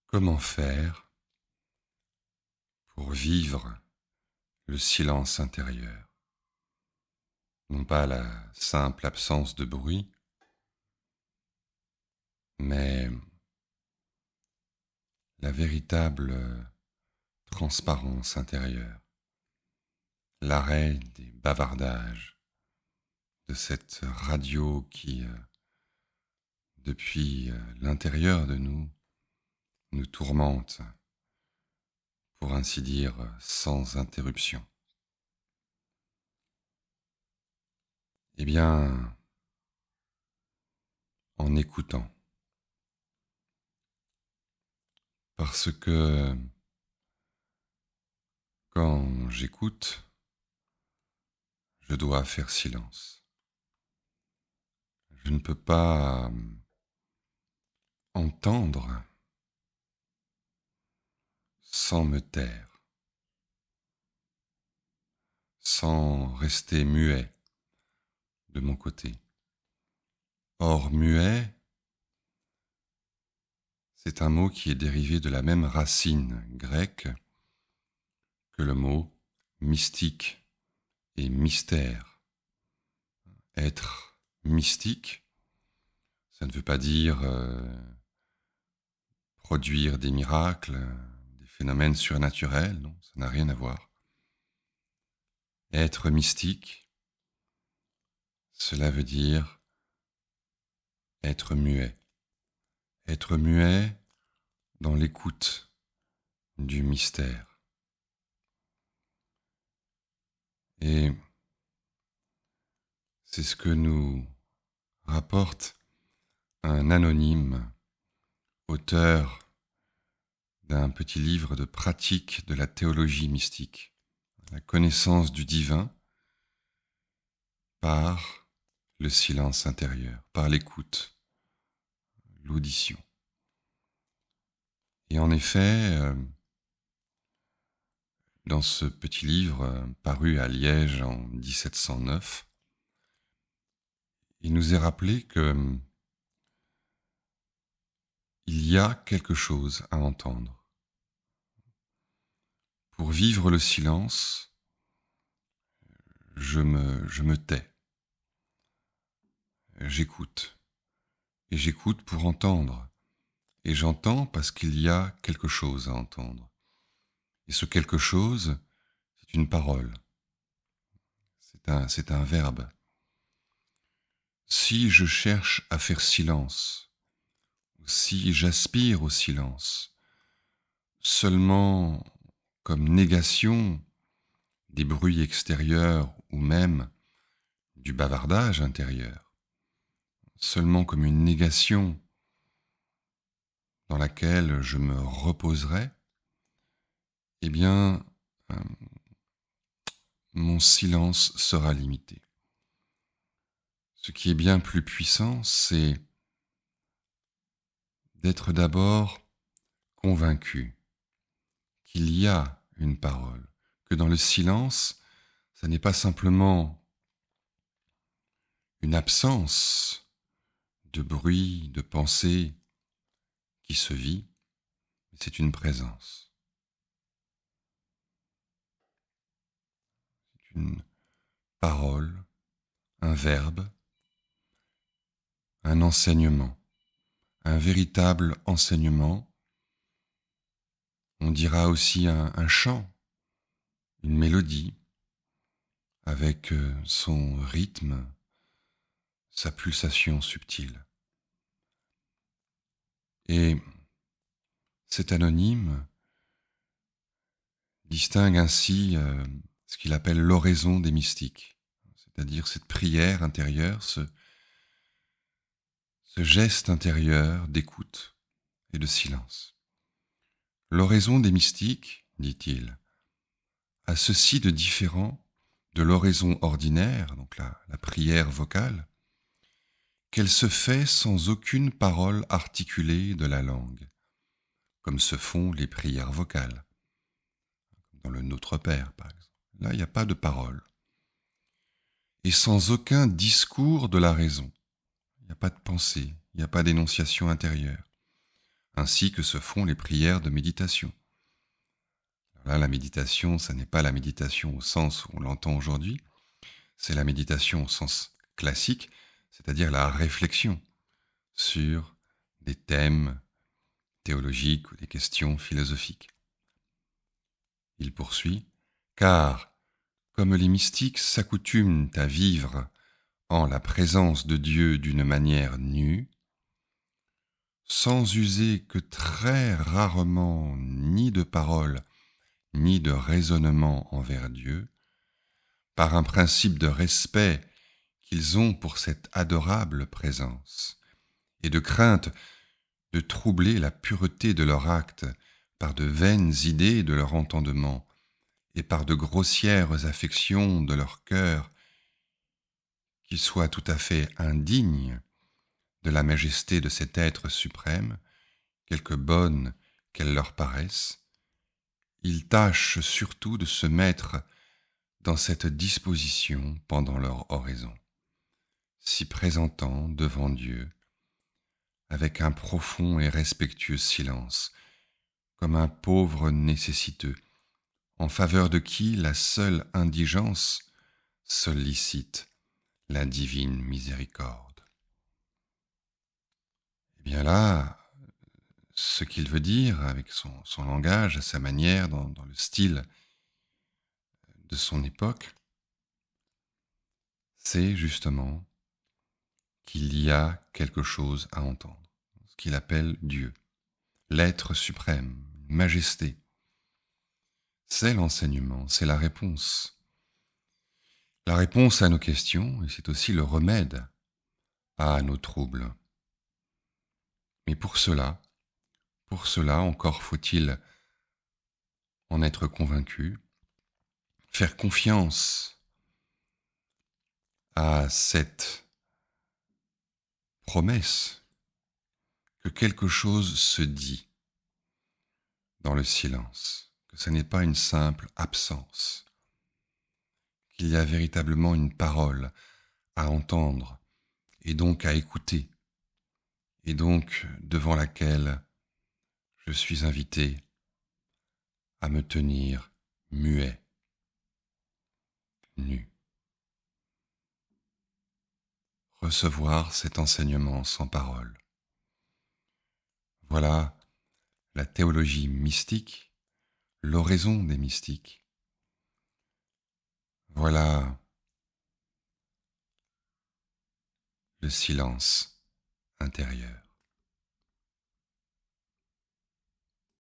Comment faire pour vivre le silence intérieur? Non pas la simple absence de bruit, mais la véritable transparence intérieure, l'arrêt des bavardages, de cette radio qui, depuis l'intérieur de nous, nous tourmente, pour ainsi dire, sans interruption. Eh bien, en écoutant. Parce que quand j'écoute, je dois faire silence. Je ne peux pas entendre sans me taire, sans rester muet de mon côté. Or, muet, c'est un mot qui est dérivé de la même racine grecque que le mot mystique et mystère. Être mystique, ça ne veut pas dire produire des miracles, des phénomènes surnaturels, non, ça n'a rien à voir. Être mystique, cela veut dire être muet. Être muet dans l'écoute du mystère. Et c'est ce que nous rapporte un anonyme, auteur d'un petit livre de pratique de la théologie mystique, la connaissance du divin par le silence intérieur, par l'écoute, l'audition. Et en effet, dans ce petit livre paru à Liège en 1709, il nous est rappelé que il y a quelque chose à entendre. Pour vivre le silence, je me tais. J'écoute. Et j'écoute pour entendre. Et j'entends parce qu'il y a quelque chose à entendre. Et ce quelque chose, c'est une parole. C'est un verbe. Si je cherche à faire silence, si j'aspire au silence, seulement comme négation des bruits extérieurs ou même du bavardage intérieur, seulement comme une négation dans laquelle je me reposerai, eh bien, mon silence sera limité. Ce qui est bien plus puissant, c'est d'être d'abord convaincu qu'il y a une parole, que dans le silence, ça n'est pas simplement une absence de bruit, de pensée qui se vit, mais c'est une présence. C'est une parole, un verbe, un enseignement, un véritable enseignement. On dira aussi un chant, une mélodie, avec son rythme, sa pulsation subtile. Et cet anonyme distingue ainsi ce qu'il appelle l'oraison des mystiques, c'est-à-dire cette prière intérieure, ce geste intérieur d'écoute et de silence. L'oraison des mystiques, dit-il, a ceci de différent de l'oraison ordinaire, donc la prière vocale, qu'elle se fait sans aucune parole articulée de la langue, comme se font les prières vocales, dans le Notre Père par exemple. Là, il n'y a pas de parole. Et sans aucun discours de la raison. Il n'y a pas de pensée, il n'y a pas d'énonciation intérieure. ainsi que se font les prières de méditation. Alors là, la méditation, ça n'est pas la méditation au sens où on l'entend aujourd'hui, c'est la méditation au sens classique, c'est-à-dire la réflexion sur des thèmes théologiques ou des questions philosophiques. Il poursuit, car, comme les mystiques s'accoutument à vivre en la présence de Dieu d'une manière nue, sans user que très rarement ni de parole ni de raisonnement envers Dieu, par un principe de respect qu'ils ont pour cette adorable présence, et de crainte de troubler la pureté de leur acte par de vaines idées de leur entendement, et par de grossières affections de leur cœur, qui soient tout à fait indignes de la majesté de cet être suprême, quelque bonne qu'elle leur paraisse, ils tâchent surtout de se mettre dans cette disposition pendant leur oraison, s'y présentant devant Dieu avec un profond et respectueux silence, comme un pauvre nécessiteux, en faveur de qui la seule indigence sollicite la divine miséricorde. Et bien là, ce qu'il veut dire avec son langage, sa manière, dans le style de son époque, c'est justement qu'il y a quelque chose à entendre, ce qu'il appelle Dieu, l'être suprême, majesté. C'est l'enseignement, c'est la réponse. La réponse à nos questions, et c'est aussi le remède à nos troubles. Mais pour cela encore faut-il en être convaincu, faire confiance à cette promesse que quelque chose se dit dans le silence, que ce n'est pas une simple absence, qu'il y a véritablement une parole à entendre et donc à écouter, et donc devant laquelle je suis invité à me tenir muet, nu. Recevoir cet enseignement sans parole. Voilà la théologie mystique, l'oraison des mystiques. Voilà le silence intérieur.